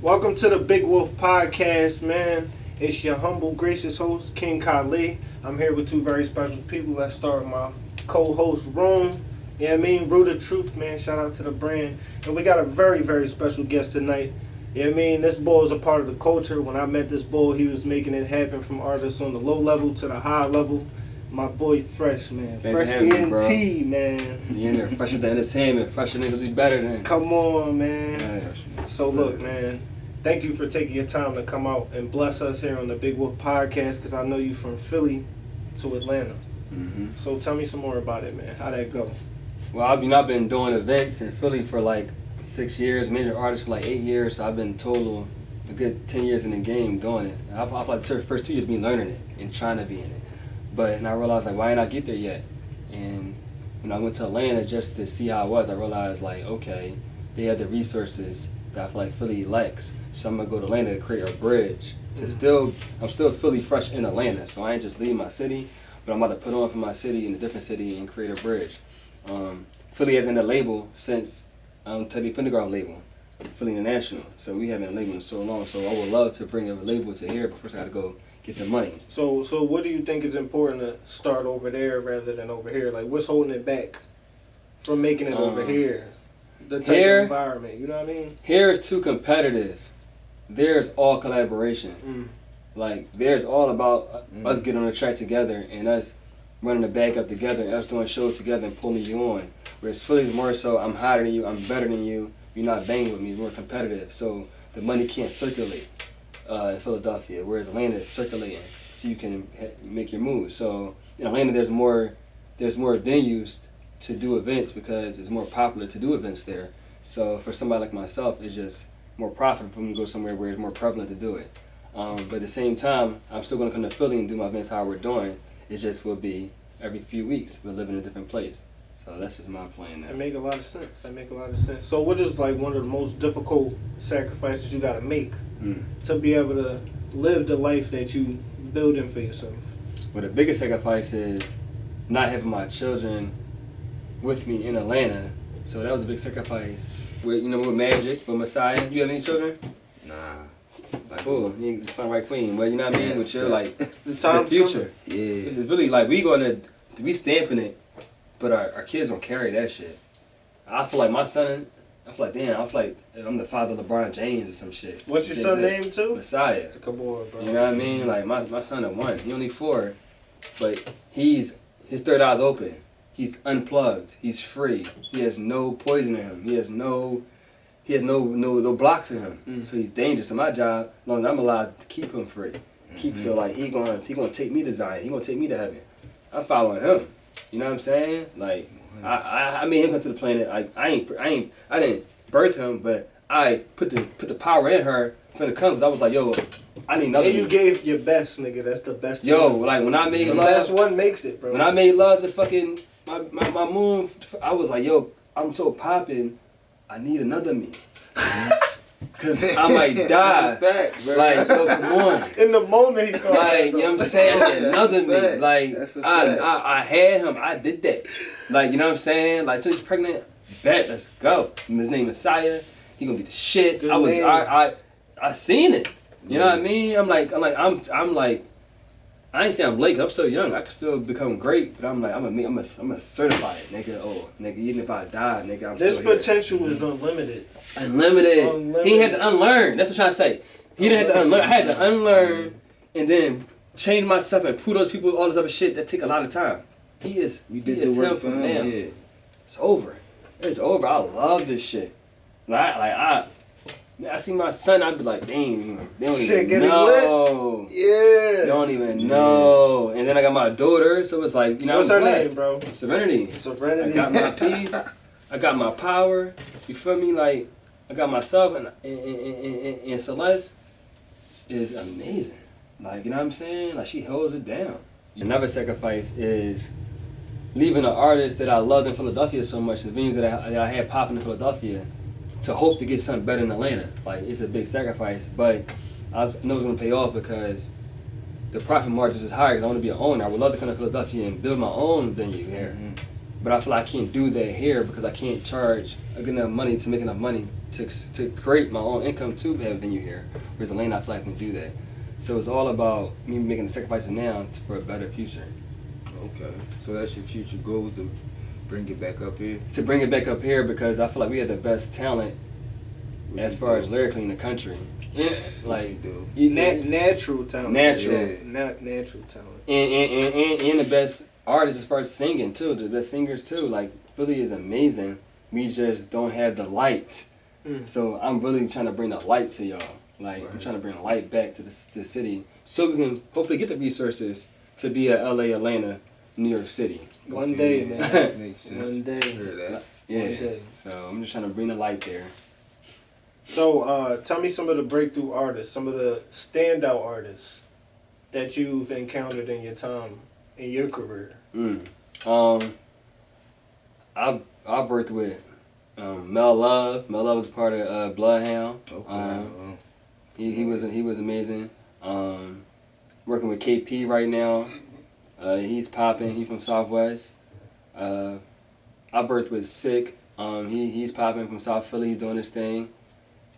Welcome to the Big Wolf Podcast, man. It's your humble, gracious host, King Kahlih. I'm here with two very special people. Let's start with my co-host, Rome. Yeah, Root of Truth, man. Shout out to the brand. And we got a very, very special guest tonight. Yeah, this bull is a part of the culture. When I met this bull, he was making it happen from artists on the low level to the high level. My boy Fresh, man. Fresh ENT, man. You in there, fresh at the entertainment. Fresh niggas be better than. Come on, man. Nice. So look, man. Thank you for taking your time to come out and bless us here on the Big Wolf Podcast, because I know you from Philly to Atlanta. Mm-hmm. So tell me some more about it, man. How'd that go? Well, I've been doing events in Philly for like 6 years, major artist for like 8 years, so I've been total a good 10 years in the game doing it. I feel like the first 2 years me learning it and trying to be in it. And I realized, like, why didn't I get there yet? And when I went to Atlanta just to see how it was, I realized, like, okay, they have the resources that I feel like Philly lacks. So I'm going to go to Atlanta to create a bridge. I'm still Philly fresh in Atlanta, so I ain't just leaving my city, but I'm about to put on for my city in a different city and create a bridge. Philly hasn't had a label since Teddy Pendergraft label, Philly International. So we haven't had a label in so long, so I would love to bring a label to here, but first I got to go get the money. So what do you think is important to start over there rather than over here? Like, what's holding it back from making it over here? The type of environment, you know what I mean? Here is too competitive. There's all collaboration. Like, there's all about us getting on the track together and us running the bag up together and us doing shows together and pulling you on. Whereas Philly's more so, I'm hotter than you, I'm better than you, you're not banging with me, it's more competitive. So the money can't circulate in Philadelphia, whereas Atlanta is circulating so you can make your moves. So in Atlanta there's more venues to do events because it's more popular to do events there. So for somebody like myself, it's just more profitable for me to go somewhere where it's more prevalent to do it. But at the same time, I'm still going to come to Philly and do my events how we're doing. It just will be every few weeks. We'll live in a different place. So that's just my plan now. That make a lot of sense. So what is like one of the most difficult sacrifices you got to make to be able to live the life that you building for yourself? Well, the biggest sacrifice is not having my children with me in Atlanta. So that was a big sacrifice. With Magic, with Messiah. You have any children? Nah. Like, cool, you find the right queen. Well, you know what I mean? With your, like, the future. Yeah. It's really, like, we stamping it, but our kids don't carry that shit. I feel like my son, I'm the father of LeBron James or some shit. What's your son's name too? Messiah. Come on, bro. You know what I mean? Like, my son at 1. He only 4, but his third eye's open. He's unplugged. He's free. He has no poison in him. He has no blocks in him. So he's dangerous. So my job, as long as I'm allowed to keep him free. So like he gonna take me to Zion. He gonna take me to heaven. I'm following him. You know what I'm saying? Like I made him come to the planet. Like I didn't birth him, but I put the power in her for the come. Cause I was like, yo, I need another. And you gave your best, nigga. That's the best. Yo, like when I made the love, best one makes it, bro. When I made love to fucking my moon, I was like, yo, I'm so popping. I need another me. Cause I might die. Fact, bro. Like, yo, come on. In the moment he thought, like, you know what I'm saying? I need another me. Like, I I had him. I did that. Like, you know what I'm saying? Like, so he's pregnant. Bet, let's go. His name is Messiah. He gonna be the shit. I seen it. You know what I mean? I'm like, I ain't saying I'm late, 'cause I'm still young. I can still become great, but I'm a certify it, nigga. Oh, nigga, even if I die, nigga, I'm this still here. potential is unlimited. Unlimited. He had to unlearn. That's what I'm trying to say. He didn't have to unlearn. I had to unlearn and then change myself and prove those people all this other shit. That take a lot of time. You did the work for him. Yeah. It's over. It's over. I love this shit. I see my son, I'd be like, dang, they don't even know. Yeah. They don't even know. And then I got my daughter, so it's like, what's her name, bro? Serenity. Serenity. I got my peace. I got my power. You feel me? Like, I got myself, and Celeste is amazing. Like, you know what I'm saying? Like, she holds it down. Another sacrifice is leaving an artist that I loved in Philadelphia so much, the venues that I had popping in Philadelphia, to hope to get something better in Atlanta. Like, it's a big sacrifice, but I know it's going to pay off because the profit margins is higher because I want to be an owner. I would love to come to Philadelphia and build my own venue here. But I feel like I can't do that here because I can't charge a good enough money to make enough money to create my own income to have a venue here. Whereas Atlanta, I feel like I can do that. So it's all about me making the sacrifices now for a better future. Okay. So that's your future goal, to bring it back up here? To bring it back up here because I feel like we have the best talent as far as lyrically in the country. Yeah, like natural talent. Natural talent. And the best artists as far as singing too. The best singers too. Like Philly is amazing. We just don't have the light. So I'm really trying to bring the light to y'all. Like I'm trying to bring the light back to the city, so we can hopefully get the resources to be at LA, Atlanta, New York City. One day, man. Makes sense. One day. Yeah. One day. So I'm just trying to bring the light there. So tell me some of the breakthrough artists, some of the standout artists that you've encountered in your time in your career. I worked with Mel Love. Mel Love was part of Bloodhound. Okay. He was amazing. Working with KP right now. He's popping. He's from Southwest. I worked with Sick. He's popping from South Philly. He's doing his thing.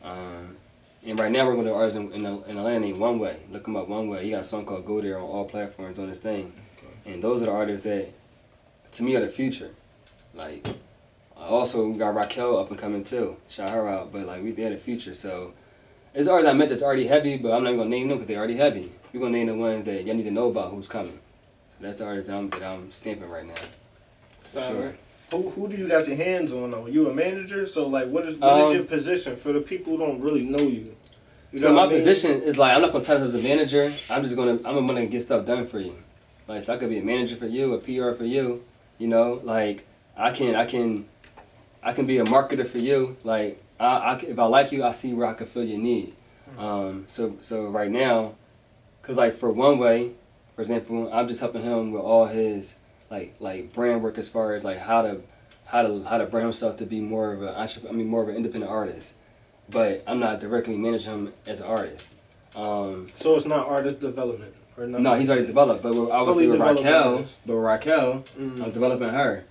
And right now we're going to artists in Atlanta named One Way. Look him up, One Way. He got a song called Go There on all platforms on his thing. Okay. And those are the artists that, to me, are the future. Like, also we got Raquel up and coming too. Shout her out. But like they're the future. So it's artists I met that's already heavy, but I'm not even going to name them because they're already heavy. We're going to name the ones that y'all need to know about who's coming. So that's the artists that I'm stamping right now. So, sure. Who do you got your hands on though? You a manager? So like what is your position for the people who don't really know you? So my position is like I'm not gonna tell them as a manager. I'm gonna get stuff done for you. Like so I could be a manager for you, a PR for you. You know, like I can be a marketer for you. Like if I like you, I see where I can fill your need. So right now, cause like for One Way, for example, I'm just helping him with all his like brand work as far as like how to brand himself to be more of more of an independent artist. But I'm not directly managing him as an artist. So it's not artist development or nothing? No, he's already developed. But obviously with Raquel, I'm developing her.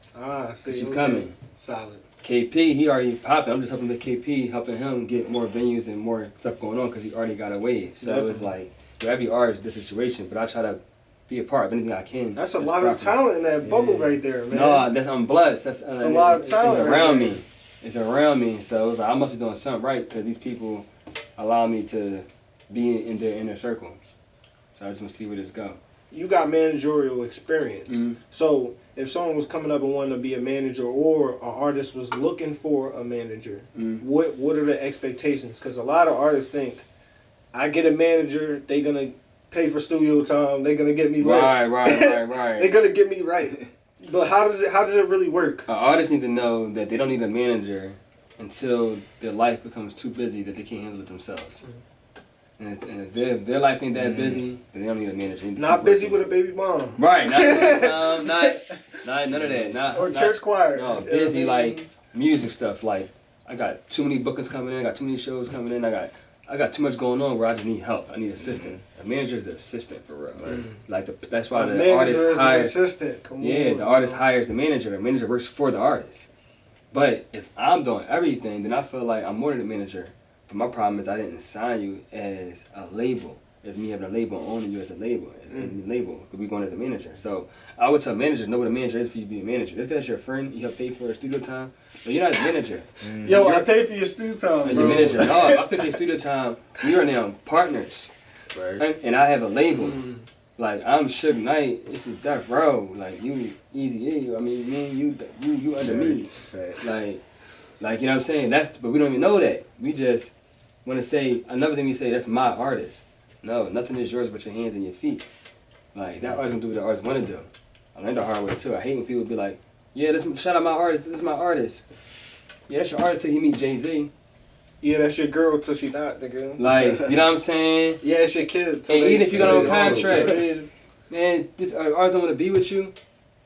See, she's coming. Solid. KP, he already popping. I'm just helping with KP, helping him get more venues and more stuff going on because he already got a wave. So definitely. It's like every artist, this situation, but I try to be a part of anything I can. That's a lot of talent in that bubble right there, man. No, I'm blessed. That's a lot of talent. It's around me. It's around me. So it's like I must be doing something right because these people allow me to be in their inner circle. So I just want to see where this go. You got managerial experience. So if someone was coming up and wanted to be a manager or an artist was looking for a manager, what are the expectations? Because a lot of artists think, I get a manager, they going to pay for studio time, they're gonna get me right. Right. They're gonna get me right. But how does it really work? Artists need to know that they don't need a manager until their life becomes too busy that they can't handle it themselves. And if their life ain't that busy, then they don't need a manager. Not busy with a baby mom. Right. Not none of that. Or church choir. No, busy like music stuff. Like I got too many bookings coming in. I got too many shows coming in. I got too much going on where I just need help. I need assistance. A manager is the assistant for real. Like that's why the artist hires. Assistant. Come on. The artist hires the manager. The manager works for the artist. But if I'm doing everything, then I feel like I'm more than a manager. But my problem is I didn't sign you as a label. As me having a label, owning you as a label. Label. Because we going as a manager. So I would tell managers know what a manager is for you to be a manager. Just because you're a friend, you have paid for a studio time, but you're not a manager. Yo, I paid for your studio time, bro. You're a manager. No, if I pay for your studio time, we are now partners. Right. And I have a label. Like I'm Suge Knight, this is that bro. Like you Easy. I mean, man, you under me. Right. Like you know what I'm saying? But we don't even know that. We just want to say another thing we say, that's my artist. No, nothing is yours but your hands and your feet. Like, that artist gonna do what the artist wanna do. I learned the hard way too. I hate when people be like, yeah, shout out my artist, this is my artist. Yeah, that's your artist till you meet Jay-Z. Yeah, that's your girl till she not, nigga. Like, you know what I'm saying? Yeah, it's your kid. And even if you got on contract, man, this artist don't wanna be with you,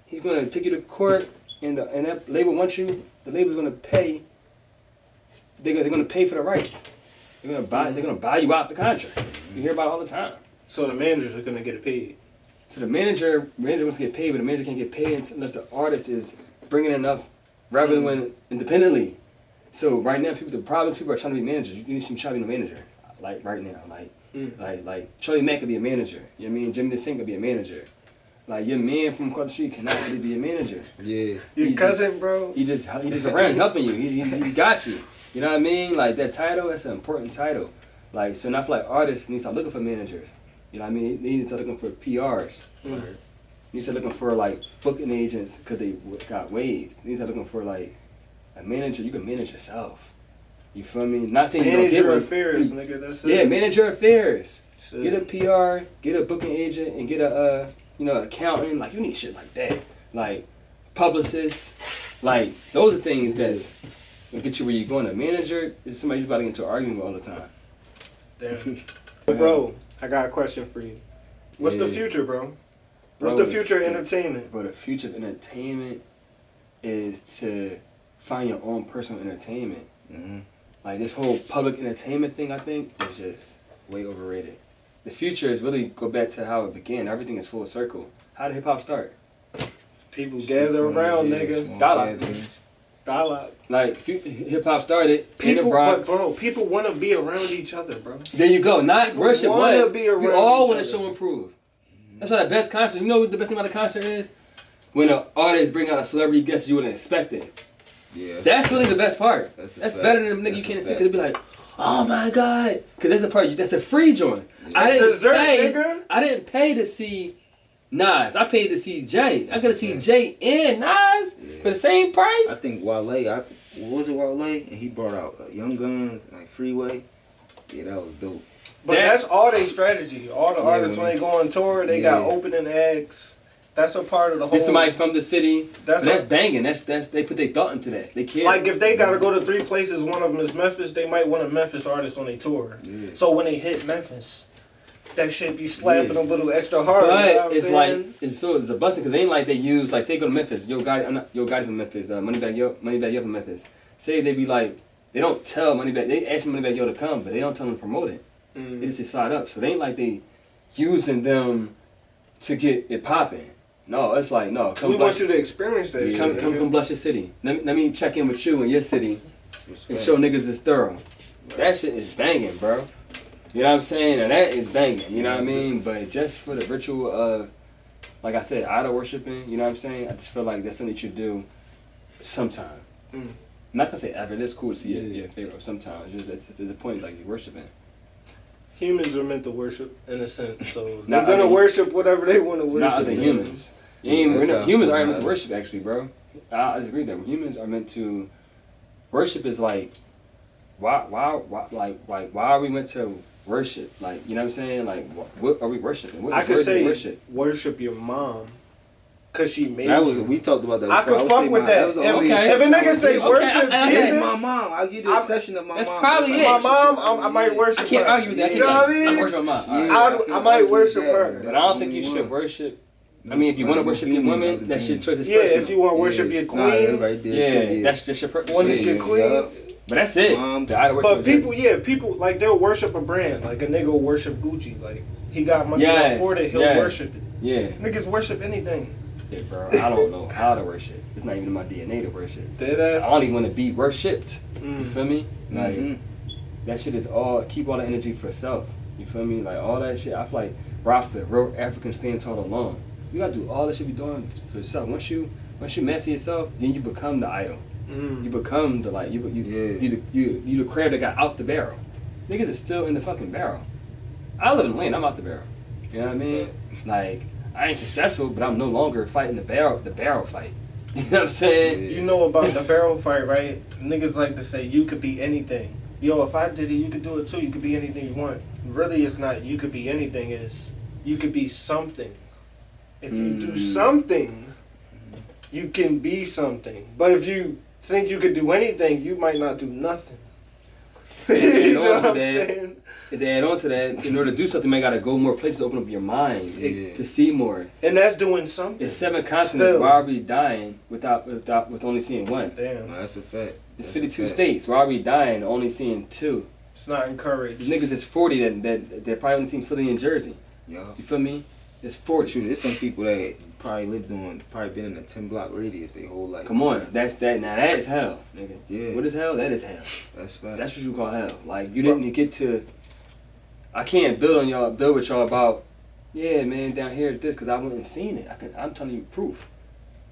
he's gonna take you to court, and that label wants you, the label's gonna pay, they're gonna pay for the rights. They're gonna buy you out the contract. You hear about it all the time. So the managers are gonna get paid. So the manager wants to get paid, but the manager can't get paid unless the artist is bringing enough revenue in independently. So right now, people are trying to be managers. You should try to be a manager, like right now, like Charlie Mack could be a manager. You know what I mean? Jimmy the Singh could be a manager. Like your man from across the street cannot really be a manager. Yeah. Your cousin, bro. He just around helping you. He got you. You know what I mean? Like that title, that's an important title. Like so, now I feel like artists need to start looking for managers. You know what I mean? They need to start looking for PRs. They need to start looking for like booking agents because they got waves. They need to start looking for like a manager. You can manage yourself. You feel me? Not saying manage you don't your get affairs, nigga. That's it. Yeah, manage your affairs. Shit. Get a PR, get a booking agent, and get a accountant. Like you need shit like that. Like publicists. Like those are things that's gonna get you where you're going. A manager is somebody you're about to get into an argument with all the time. Damn. Bro, I got a question for you. What's the future, bro? What's the future of entertainment? Bro, the future of entertainment is to find your own personal entertainment. Mm-hmm. Like this whole public entertainment thing, I think, is just way overrated. The future is really go back to how it began. Everything is full circle. How did hip hop start? People gather around, nigga. Dialogue. Like hip hop started in the People, Bronx. but bro, people want to be around each other, bro. There you go. Not People worship. wanna What? be around We all each want to other. show and prove. That's why the best concert. You know what the best thing about a concert is? When an artist bring out a celebrity guest you wouldn't expect it. Yeah. That's really the best part. That's better than the nigga you can't see. Cause be like, oh my god. Cause that's the part. That's a free joint. Yeah. I didn't Dessert, pay. nigga. I didn't pay to see Nas. I paid to see Jay. I got to see Jay and Nas for the same price. I think Wale. What was it, Wale? And he brought out Young Guns, like Freeway. Yeah, that was dope. But that's all their strategy. All the artists when they go on tour, they got Yeah. opening acts. That's a part of the whole. Get somebody from the city. That's That's banging. That's they put their thought into that. They care. Like if they gotta go to 3 places, one of them is Memphis. They might want a Memphis artist on their tour. Yeah. So when they hit Memphis, that shit be slapping a little extra hard. But you know what it's I'm like saying? it's a busting because they ain't like they use like say go to Memphis. Yo guy from Memphis. Moneybag Yo from Memphis. Say they be like they don't tell Moneybag. They ask Moneybag Yo to come, but they don't tell them to promote it. They just say slide up. So they ain't like they using them to get it popping. No, it's like no. We want you to experience that. Yeah. shit, Come bless your city. Let me check in with you in your city and Respect. show niggas is thorough. That shit is banging, bro. You know what I'm saying? And that is banging. You know what I mean? But just for the ritual of, like I said, idol worshiping. You know what I'm saying? I just feel like that's something that you do sometime. I'm not gonna say ever. It's cool to see your favorite sometimes. It's just the point is like you're worshiping. Humans are meant to worship in a sense, so they're Not gonna other- worship whatever they want to worship. Not other man. humans. Humans aren't meant to worship, actually, bro. I disagree with that. Humans are meant to worship. Is like why are we meant to worship? Like, you know what I'm saying? Like, what are we worshiping? What I is could say worship? worship your mom, cause she made That was you. we talked about that. I before. could would fuck say with that. was the If, only okay. if a nigga say Okay, worship I It's Jesus, my mom. I'll give you the exception of my That's mom. probably That's it. my mom, I might worship I can't her. argue with that. You know what I mean? I worship my mom. All right. Yeah. I might worship her. But I don't think you should worship. I mean, if you want to worship your woman, that's your choice. It's Yeah, personal. if you want to worship your queen, right there. Yeah, that's just your when it's personal. your queen. But that's it. The idol worship But is people like they'll worship a brand. Like a nigga will worship Gucci. Like he got money to afford it, he'll worship it. Yeah. Niggas worship anything. Yeah, bro. I don't know how to worship. It's not even in my DNA to worship. Dead I ass. don't even want to be worshipped. You feel me? Like Mhm. that shit is all keep all the energy for self. You feel me? Like all that shit. I feel like Rasta, real African stand tall alone. You gotta do all that shit you doing for yourself. Once you master yourself, then you become the idol. You become the like you the crab that got out the barrel. Niggas are still in the fucking barrel. I live in the lane. I'm out the barrel. You know what I mean? Like I ain't successful, but I'm no longer fighting the barrel fight. You know what I'm saying? You know about the barrel fight, right? Niggas like to say you could be anything. Yo, if I did it, you could do it too. You could be anything you want. Really, it's not you could be anything. It's you could be something. If you do something, you can be something. But if you think you could do anything, you might not do nothing. You know what I'm saying? If they add on to that, in order to do something, you gotta go more places, open up your mind to see more. And that's doing something. It's 7 continents. Still. Why are we dying with only seeing one? Damn. No, that's a fact. It's That's 52 a fact. states. Why are we dying only seeing 2? It's not encouraged. These niggas is 40 that probably only seen Philly and Jersey. Yeah. You feel me? It's 40. Shoot, there's some people that probably been in a 10-block radius their whole life. Come on, that's that. Now that is hell, nigga. Yeah. What is hell? That is hell. That's fact. That's what you call hell. Like, you didn't get to. I can't build with y'all about. Yeah, man, down here is this because I went and seen it. I'm telling you proof.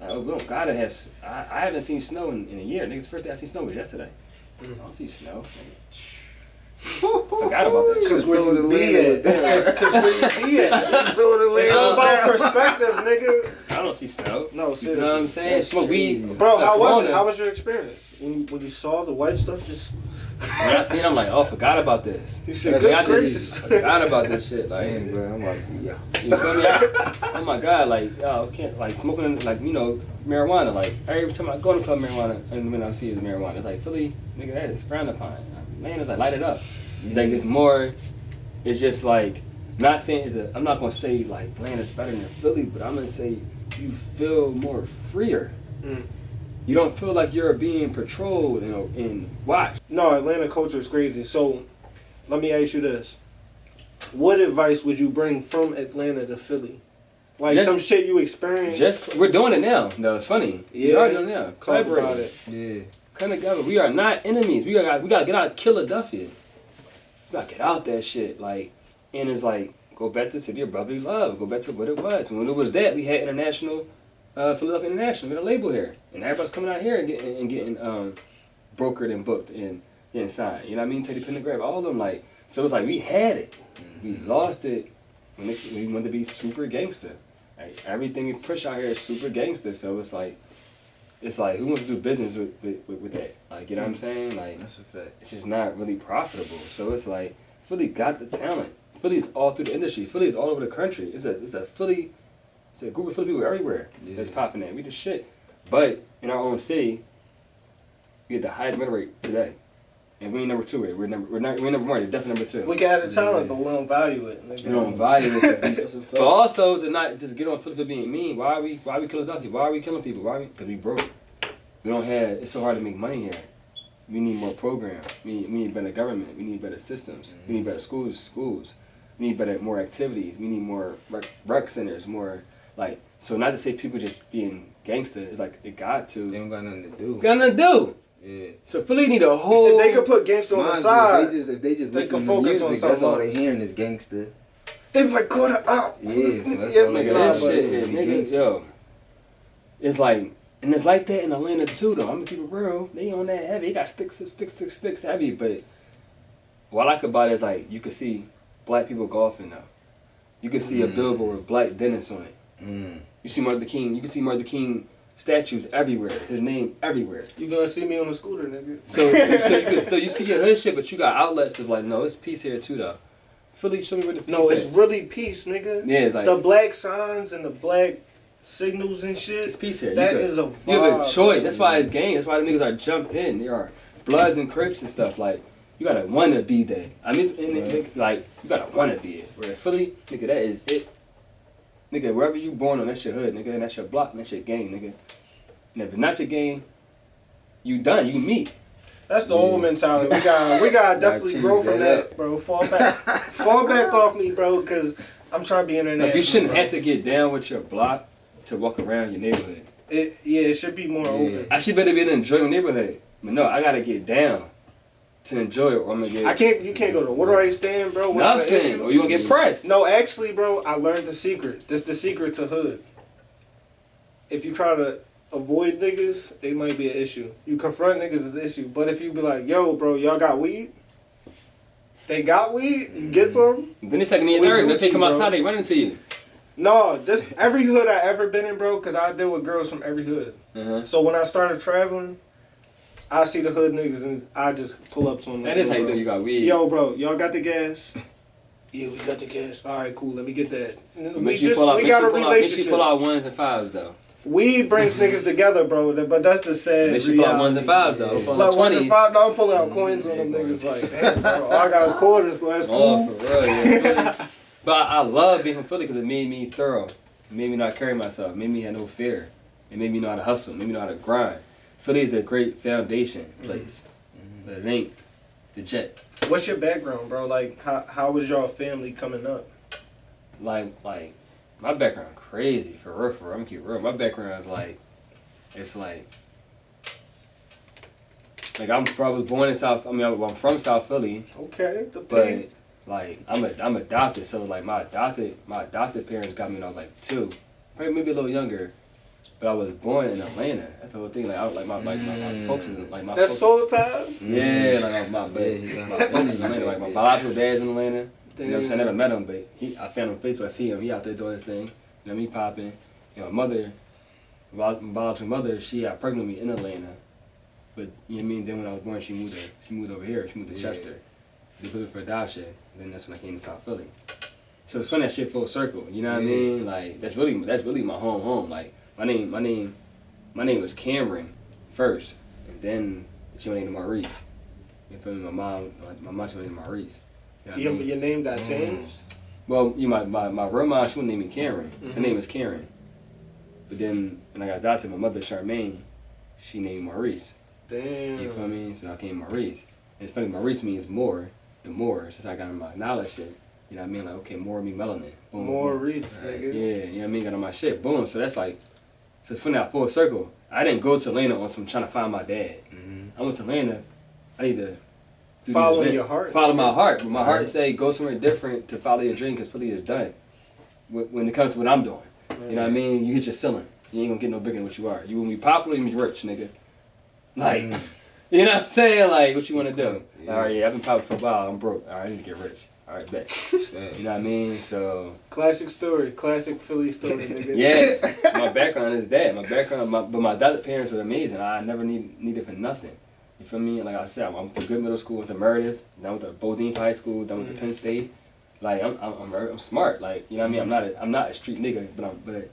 Like, oh, we don't gotta have. I haven't seen snow in a year. Nigga, the first day I seen snow was yesterday. I don't see snow. Forgot about that. Because where you be at. Because where you be at. It's all about perspective, nigga. I don't see snow. No, seriously. You know what I'm saying? Smoke weed. Bro, how was it? How was your experience? When you saw the white stuff just... When I seen it, I'm like, oh, forgot about this. You said, good gracious. Forgot about this shit. Like, Man, bro, I'm like, yeah. You feel me? Oh my God, like, I can't, like, smoking, like, you know, marijuana. Like, every time I go to the club, marijuana, and when I see it as marijuana, it's like, Philly, nigga, that is frowned upon. Man, it's like, light it up. Like, it's more, it's just like, not saying I'm not gonna say, like, Atlanta's better than Philly, but I'm gonna say you feel more freer. You don't feel like you're being patrolled, you know, and watched. No, Atlanta culture is crazy. So, let me ask you this. What advice would you bring from Atlanta to Philly? Like some shit you experienced? We're doing it now. No, it's funny. Yeah. We are doing it now. Collaborate about it. Yeah. Come together. We are not enemies. We gotta get out of Philadelphia. We gotta get out that shit. Like, and it's like, go back to the city of brotherly love. Go back to what it was. And when it was that, we had international, Philadelphia International. We had a label here. And everybody's coming out here and getting brokered and booked and getting signed. You know what I mean? Teddy Pendergraph, all of them. Like, so it's like we had it. We lost it when we wanted to be super gangster. Like, everything we push out here is super gangster. So it's like who wants to do business with that? Like, you know what I'm saying? Like, that's a fact. It's just not really profitable. So it's like Philly got the talent. Philly's all through the industry. Philly's all over the country. It's a group of Philly people everywhere that's popping in. We the shit. But in our own city, we had the highest murder rate today. And we ain't number 2. We're number 1. We're definitely number 2. We got the talent, but we don't value it. Nigga. We don't value it. But also to not just get on Philly for being mean. Why are we killing Ducky? Why are we killing people? Because we broke. We don't have. It's so hard to make money here. We need more programs. We need better government. We need better systems. We need better schools. We need more activities. We need more rec centers. More like, so not to say people just being gangster. It's like they got to. They don't got nothing to do. Got nothing to do. Yeah. So Philly need a whole. If they could put gangster on the side, if they just they listen can to focus music, on something that's all else. they hearing is gangster. they be like, go to out. Yeah, so that's Yeah, all they Nigga, got. that shit, nigga, yo. It's like, and it's like that in Atlanta too, though. I'm gonna keep it real. They on that heavy. They got sticks heavy. But what I like about it is like you can see black people golfing now. You can see a billboard with Black Dennis on it. You see Martin Luther King. You can see Martin Luther King statues everywhere. His name everywhere. You gonna see me on the scooter, nigga. So you see your hood shit, but you got outlets of like, no, it's peace here too, though. Philly, show me where the peace No, it's at. really peace, nigga. Yeah, it's like the black signs and the black signals and shit. it's peace here. That is a vibe. You have a choice. That's why it's game. That's why the niggas are jumped in. There are Bloods and Crips and stuff. Like, you gotta wanna be there. I mean, like, you gotta wanna be it. Where Philly, nigga, that is it. Nigga, wherever you born on, that's your hood, nigga, and that's your block, and that's your gang, nigga. And if it's not your gang, you done. You meet. That's the old mentality. We gotta definitely change grow from that that, bro. Fall back off me, bro, because I'm trying to be international. Like, you shouldn't bro. have to get down with your block to walk around your neighborhood. It should be more open. I should better be in an enjoyment neighborhood. But no, I gotta get down to enjoy it, or I'm gonna get. You can't go to water ice stand, bro. What's the Nothing. issue? Or you gonna get pressed. No, actually, bro, I learned the secret. This the secret to hood. If you try to avoid niggas, they might be an issue. You confront niggas is an issue. But if you be like, yo, bro, y'all got weed? They got weed? You get some? Then they second your third. They take them outside. They run into you. No, every hood I ever been in, bro, because I deal with girls from every hood. So when I started traveling, I see the hood niggas and I just pull up to them. That is how you know you got weed. Yo, bro, y'all got the gas? Yeah, we got the gas. All right, cool. Let me get that. Make sure you got a relationship. pull out 1s and 5s though. Weed brings niggas together, bro. But that's the sad Make sure you pull out 1s and 5s though. reality. Pull Like out 1s and 20s. 5, no, I'm pulling out coins on them niggas. Like, damn, bro, all I got is quarters, bro. That's cool. Oh, for real, yeah. But I love being from Philly because it made me thorough. It made me not carry myself. It made me have no fear. It made me know how to hustle. It made me know how to grind. Philly is a great foundation place. But it ain't the jet. What's your background, bro? Like, how was your family coming up? Like My background crazy, for real, I'm gonna keep real. My background is like, it's like I'm probably born in South, I'm from South Philly. Okay, but like I'm adopted, so like my adopted parents got me when I was like 2, probably maybe a little younger. But I was born in Atlanta. That's the whole thing. Like I was like my folks is like my. That's soul ties. Yeah, like my folks is in Atlanta. Like my biological dad's in Atlanta. You know what I'm saying? I never met him, but I found him on Facebook. I see him. He out there doing his thing. You know, me popping. You know, my biological mother, she got pregnant with me in Atlanta. But you know what I mean? Then when I was born, she moved over here. She moved to Chester. Just living for adoption. Then that's when I came to South Philly. So it's funny that shit full circle. You know what I mean? Like that's really my home. Like my name was Cameron first, and then she went named Maurice. You feel me? My mom she went named Maurice. You know Your name got changed? Well, my real mom, she wouldn't name me Cameron. Her name is Karen. But then when I got adopted, my mother Charmaine, she named me Maurice. Damn. You feel me? So I came Maurice. And it's funny, Maurice means more, the more, since I got on my knowledge shit. You know what I mean? Like, okay, more mean melanin. Boom, Maurice, right. nigga. Yeah, you know what I mean? Got on my shit. Boom. So that's like, so it's funny, I full circle. I didn't go to Atlanta on some trying to find my dad. I went to Atlanta, I need to follow your heart. Follow my heart. But my heart say go somewhere different to follow your dream because Philly is done. When it comes to what I'm doing. You know what I mean? You hit your ceiling. You ain't gonna get no bigger than what you are. You gonna be popular, you gonna be rich, nigga. Like, you know what I'm saying? Like, what you wanna do? Yeah. Alright, yeah, I've been popular for a while, I'm broke. Alright, I need to get rich. Alright, bet. You know what I mean? So. Classic story. Classic Philly story, nigga. Yeah. My background is that. But my adopted parents were amazing. I never needed for nothing. You feel me? Like I said, I went to good middle school, went to Meredith, then went to Bodine High School, then went to Penn State. Like I'm smart. Like, you know what I mean? I'm not a street nigga, but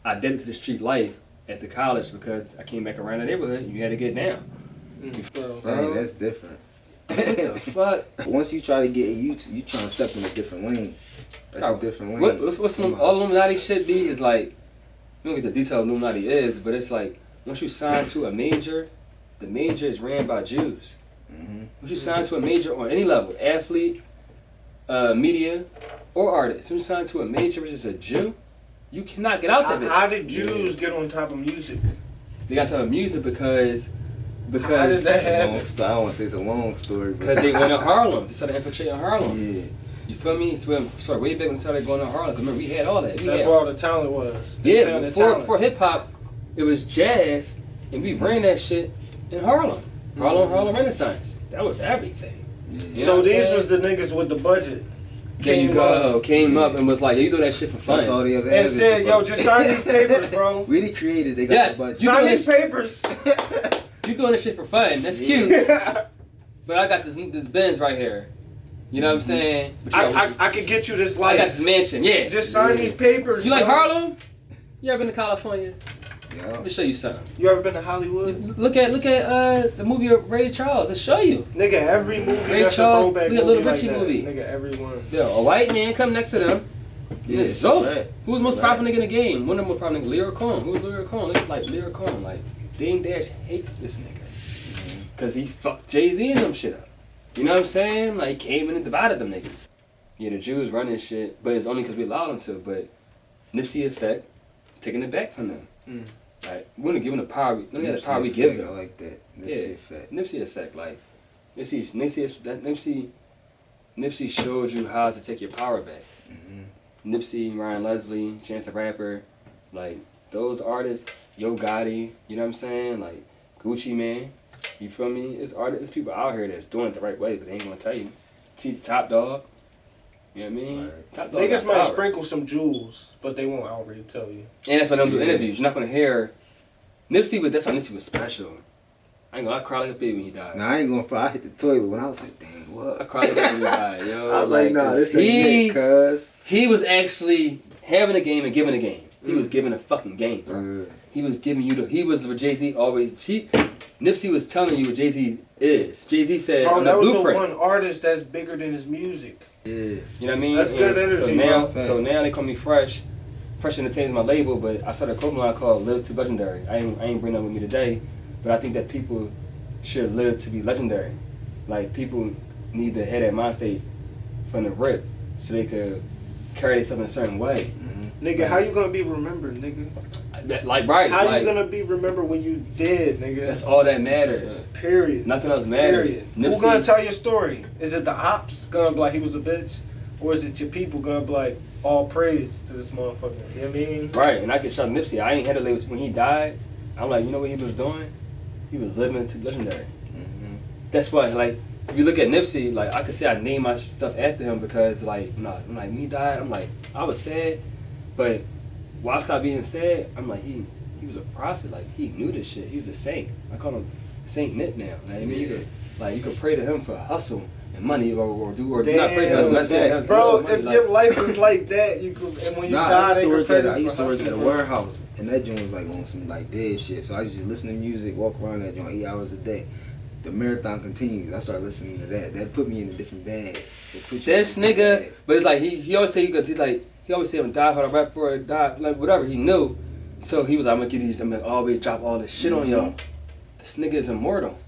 I did it to the street life at the college because I came back around the neighborhood and you had to get down. Hey, that's different. What the fuck? Once you try to get you trying to step in a different lane. That's a different lane. What's some all Illuminati shit be is like, we don't get the detail of Illuminati is, but it's like once you sign to a major, the major is ran by Jews. Once you sign to a major on any level, athlete, media, or artist, when you sign to a major which is a Jew, you cannot get out that bitch. How did Jews get on top of music? They got on top of music because how did that happen? I don't want to say it's a long story. Because they went to Harlem. They started infiltrating Harlem. Yeah. You feel me? So started way back when they started going to Harlem. Because remember, we had all that. That's where all the talent was. Yeah, before hip-hop, it was jazz, and we ran that shit in Harlem. Harlem Renaissance. That was everything. Yeah. So these was the niggas with the budget. There you go. Came up and was like, yo, you do that shit for fun. That's all they ever and said, yo, just sign these papers, bro. We the creators, they got the budget. Sign these papers. You doing this shit for fun. That's cute. But I got this Benz right here. You know what I'm saying? But I could get you this life. I got the mansion, yeah. Just sign these papers. You like Harlem? You ever been to California? Yeah. Let me show you something. You ever been to Hollywood? Look at the movie of Ray Charles. Let's show you. Nigga, every movie Ray that's Charles, a throwback look at movie Little Richie like movie. Nigga, everyone. Yo, a white man come next to them. Yeah, It's Zoe. right. Who's the most popular nigga in the game? One of the most popular niggas, Leo Cohn. Who's Leo Cohn? It's like Leo Cohn. Like, Dame Dash hates this nigga. Because he fucked Jay-Z and them shit up. You know what I'm saying? Like, he came in and divided them niggas. Yeah, the Jews running shit, but it's only because we allowed them to. But Nipsey effect, taking it back from them. Like, we're gonna give them the power. We give them. I like that. Nipsey effect. Nipsey effect. Like, Nipsey showed you how to take your power back. Nipsey, Ryan Leslie, Chance the Rapper, like those artists, Yo Gotti. You know what I'm saying? Like Gucci Man. You feel me? It's people out here that's doing it the right way, but they ain't gonna tell you. Top Dog. You know what I mean? Right. Top Dog niggas might sprinkle some jewels, but they won't outright tell you. And that's why they don't do interviews. You're not gonna hear Nipsey. That's why Nipsey was special. I cried like a baby when he died. Nah, I ain't gonna cry. I hit the toilet when I was like, dang, what? I cried like a baby when he died, yo. I was like, nah, this ain't it, cuz. He was actually having a game and giving a game. He was giving a fucking game, bro. He was giving you he was what Jay-Z always, Nipsey was telling you what Jay-Z is. Jay-Z said, bro, on that the was blueprint. the one artist that's bigger than his music. Yeah. You know what I mean? That's good energy. So now they call me Fresh. Fresh Entertainment is my label, but I started a clothing line called Live to Legendary. I ain't bring that with me today, but I think that people should live to be legendary. Like, people need to have that mind state from the rip so they could carry themselves in a certain way. Nigga, how you gonna be remembered, nigga? Right. How like, you gonna be remembered when you dead, nigga? That's all that matters. Period. Nothing else matters. Period. Who gonna tell your story? Is it the ops gonna be like he was a bitch? Or is it your people gonna be like, all praise to this motherfucker? You know what I mean? Right, and I can shout Nipsey. I ain't had it when he died. I'm like, you know what he was doing? He was living to legendary. Mm-hmm. That's why, like, if you look at Nipsey, like, I could say I named my stuff after him because, like, I'm like, when he died, I'm like, I was sad, but while I stopped being sad, I'm like, he was a prophet. Like, he knew this shit. He was a saint. I call him Saint Nip now. Like, I mean, you could pray to him for hustle and money or not pray to hustle. Not to him, bro, money, if your life was like that, you could, and when you die, I used to work at a warehouse, and that joint was like on some like dead shit. So I used to listen to music, walk around that joint 8 hours a day. The marathon continues. I started listening to that. That put me in a different bag. This nigga, but it's like he always say he always say I'm die for a rap for a die like whatever he knew. So he was like, I'm gonna always drop all this shit on y'all. This nigga is immortal.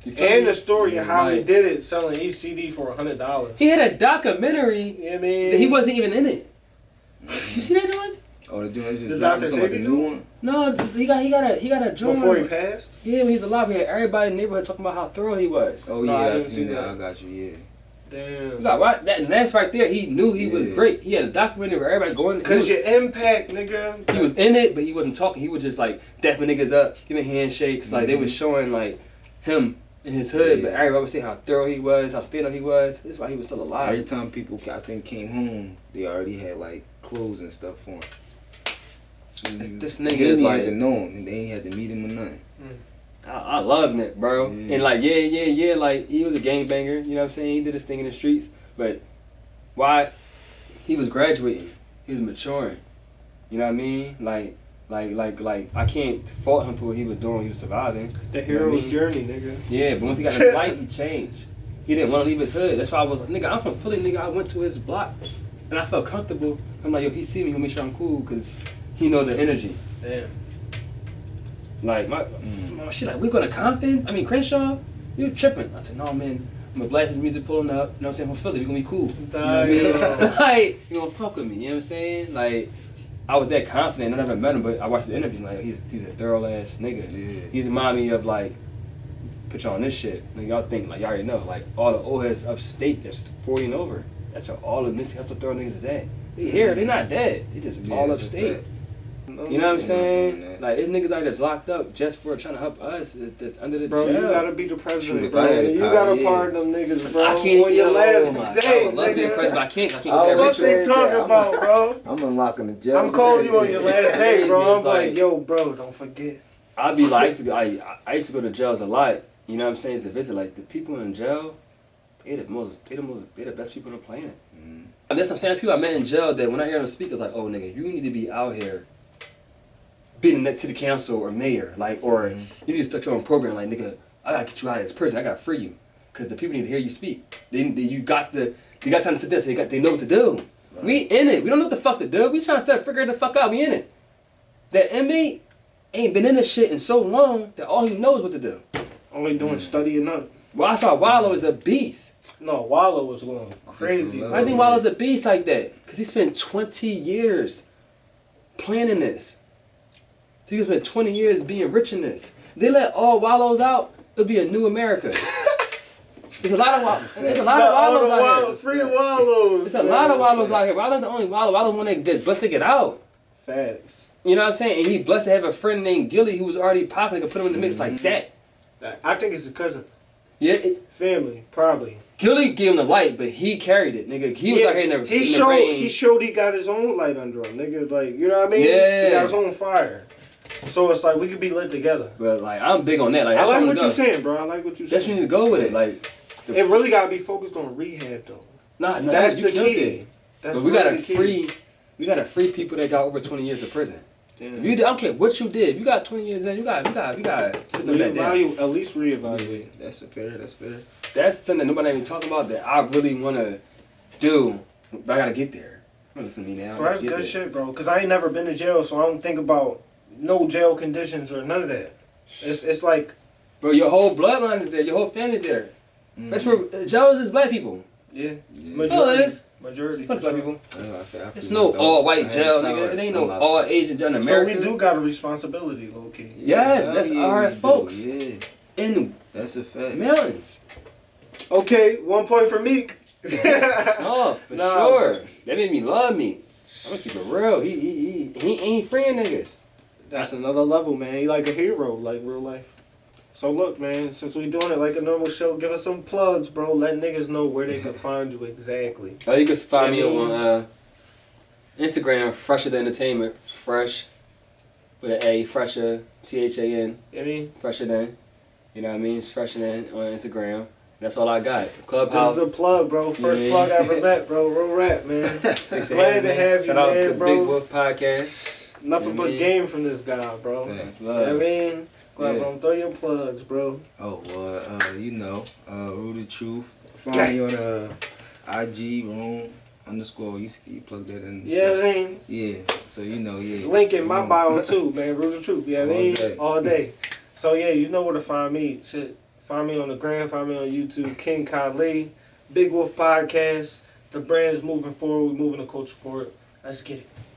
And the story of how he did it, selling each CD for $100. He had a documentary. You know what I mean? That he wasn't even in it. You see that joint? Oh, the joint is just the dropped. Dr. Like the new one. No, he got a joint before he passed. Yeah, when he's alive, he had everybody in the neighborhood talking about how thorough he was. Oh No, yeah, I I didn't seen see that. that. I got you. Yeah. Damn. You got right. And that's right there. He knew he was great. He had a documentary where everybody going. Cause your impact, nigga. He was in it, but he wasn't talking. He was just like dapping niggas up, giving handshakes. Like they was showing like him in his hood, but everybody was saying how thorough he was, how stand up he was. That's why he was still alive. Every time people, I think, came home, they already had like clothes and stuff for him. So this they nigga ain't like had to know him, and they ain't had to meet him or nothing. I love it, bro. Yeah. And like yeah, like he was a gangbanger. You know what I'm saying? He did his thing in the streets, but why? He was graduating. He was maturing. You know what I mean? Like I can't fault him for what he was doing. He was surviving. The hero's journey, nigga. Yeah, but once he got his light, he changed. He didn't want to leave his hood. That's why I was like, nigga, I'm from Philly, nigga. I went to his block, and I felt comfortable. I'm like, yo, he see me, he'll make sure I'm cool, cause he know the energy. Damn. Like my she like, we going to Compton? I mean Crenshaw? You tripping? I said, no man, I'm gonna blast his music pulling up. You know what I'm saying? From Philly, we gonna be cool. You know what I mean? Like, you gonna fuck with me? You know what I'm saying? Like, I was that confident. I never met him, but I watched the interview. Like, he's a thorough ass nigga. Yeah. He's remind me of like, put you on this shit. Like, y'all think like y'all already know. Like all the old heads upstate that's 40 and over. That's where all the that's what thorough niggas is at. They here, they not dead. They just all upstate. You know what I'm saying? Like, there's niggas out there that's locked up just for trying to help us. That's under the bro, jail. you gotta be the president, Shoot, bro. You gotta pardon them niggas, bro. I can't. On your last day, I would love to be the nigga. president. I can't What they talking about, bro? I'm unlocking the jail. I'm calling you on your last day, bro. I'm like, like, yo, bro, don't forget. I'd be like, I used to go to jails a lot. You know what I'm saying? It's a visit. Like, the people in jail, they're the best people on the planet. And that's what I'm saying. People I met in jail that when I hear them speak, it's like, oh, nigga, you need to be out here being the city council or mayor, like, or you need to start your own program. Like, nigga, I gotta get you out of this prison. I gotta free you, cause the people need to hear you speak. You got time to sit there. So they know what to do. Right. We in it. We don't know what the fuck to do. We trying to start figuring the fuck out. We in it. That inmate ain't been in this shit in so long that all he knows what to do. All he doing studying up. Well, I saw Wallow is a beast. No, Wallow was going crazy. I think Wallow's a beast like that, cause he spent 20 years planning this. So he spent 20 years being rich in this. They let all Wallows out, it'll be a new America. There's a lot of Wallows out here. Free Wallows. There's a lot of Wallows out here. Wallow's the only Wallow. Wallow's one that's blessed to get out. Facts. You know what I'm saying? And he blessed to have a friend named Gilly who was already popping and could put him in the mix like that. I think it's a cousin. Yeah. Family, probably. Gilly gave him the light, but he carried it, nigga. He was out here in the rain. He showed he got his own light under him, nigga. Like, you know what I mean? Yeah. He got his own fire. So it's like we could be lit together. But like, I'm big on that. Like, that's I like what you're saying, bro. I like what you're saying. That's when you need to go with it. Like, it really gotta be focused on rehab though. Nah, that's you the killed key. it. That's but we gotta free people that got over 20 years of prison. Damn. I don't care what you did. You got 20 years in. You got sit them back down. At least reevaluate. Yeah, that's fair. That's something that nobody even talking about that I really wanna do, but I gotta get there. Listen to me now. Bro, that's good shit, bro. Cause I ain't never been to jail, so I don't think about no jail conditions or none of that. It's like, bro, your whole bloodline is there. Your whole family there. That's where jail is black people. Yeah. Majority. Majority Fuck for black sure. people. That's what I said. It's no all white jail, nigga. It ain't no all Asian jail in So America. we do got a responsibility, low key. Yes, that's our folks. Yeah, In that's a fact. the mountains. Okay, 1 point for Meek. No, for Nah. sure. That made me love me. I'm gonna keep it real. He ain't freeing niggas. That's another level, man. He like a hero, like real life. So look, man, since we doing it like a normal show, give us some plugs, bro. Let niggas know where they can find you exactly. Oh, you can find me Yeah, on Instagram, Fresher the Entertainment. Fresh with an A, Fresher, THAN, You know what I mean? Fresher than. You know what I mean? It's Fresher than on Instagram. That's all I got. This Clubhouse. is a plug, bro. First Yeah. plug I ever met, bro. Real rap, man. Glad to have you, Shout out to man, the bro. Big Wolf Podcast. Nothing Yeah, but man. game from this guy, bro. Thanks. That's You know what I love. mean? Go ahead, Yeah. bro. Throw your plugs, bro. Oh, well, you know, Rooted Truth. Find me on IG, Rome _ you plug that in. You know what I mean? Yeah, so you know, yeah. Link in my Rome. bio too, man. Root the truth. You know what I All mean? day. All day. So yeah, you know where to find me. Shit. Find me on the gram, find me on YouTube, King Kahlih, Big Wolf Podcast. The brand is moving forward, we're moving the culture forward. Let's get it.